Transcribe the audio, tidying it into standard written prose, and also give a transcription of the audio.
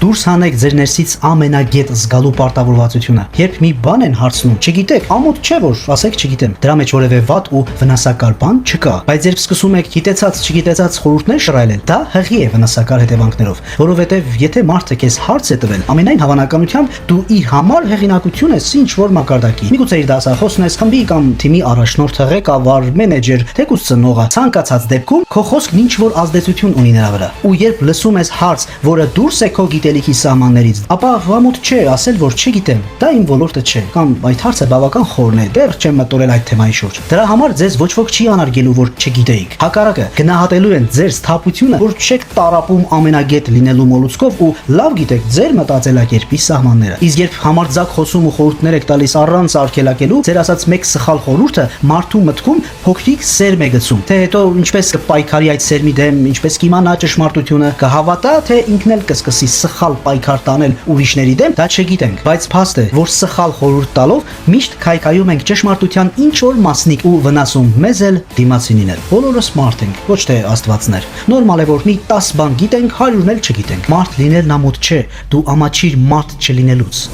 դուրս հանեք ձեր ներսից ամենագետ զգալու պարտավորվածությունը։ Երբ մի բան են հարցնում, չգիտեք, ամոթ չէ որ ասեք չգիտեմ։ Դրա մեջ որևէ վատ ու վնասակար բան չկա, բայց երբ սկսում եք գիտեցած խորհուրդներ շռայլել, դա հղի է վնասակար հետևանքներով, որովհետև եթե մարդը քեզ հարց է տվել, ամենայն հավանականությամբ դու իր համար հեղինակություն ես ինչ որ մակարդակի։ Միգուցե իր դասախոսն ես, խմբի կամ թիմի առաջնորդը, ղեկավար, մենեջեր, թեկուզ ծնողը, ցանկացած դեպքում քո խոսքն ինչ որ ազդեցություն ունի նրա վրա։ Ու երբ լսում ես հարց, որը դուրս է քո գիտելիքի սահմաններից, ապա վամոթ չէ ասել, որ չգիտեմ, դա իմ ոլորտը չէ, կամ այդ հարցը բավական խորն է, դեռ չեմ մտորել այդ թեմայի շուրջ։ Դրա համար ձեզ ոչ ոք չի անարգելու, որ չգիտեիք։ Հակառակը, գնահատելու են ձեր սթափությունը, որ չեք տարապում ամենագետ լինելու մոլուցկով ու լավ գիտեք ձեր մտածելակերպի սահմանները։ Իսկ երբ համարձակ խոսում ու խորհուրդներ եք տալիս առանց արգելակելու, ձեր ասած մեկ սխալ խորհուրդը մարդու մտքում փոքրիկ սերմ է գցում, թե հետո ինչպես կպայքարի այդ սերմի դեմ, ինչպես կիմանա ճշմարտությունը, կհավատա, թե ինքն էլ կսկսի սխալ պայքար տանել ուրիշների դեմ, դա չգիտենք, բայց փաստ է, որ սխալ խորհուրդ տալով միշտ քայքայում ենք ճշմարտության ինչ որ մասնիկ ու վնասում մեզ էլ դիմացինին էլ։ Բոլորս մարդ ենք, ոչ թե աստվածներ։ Նորմալ է, որ մի 10 բան գիտենք, 100-ն էլ չգիտենք։ Մարդ լինելն ամոթ չէ, դու ամաչիր մարդ չլինելուց։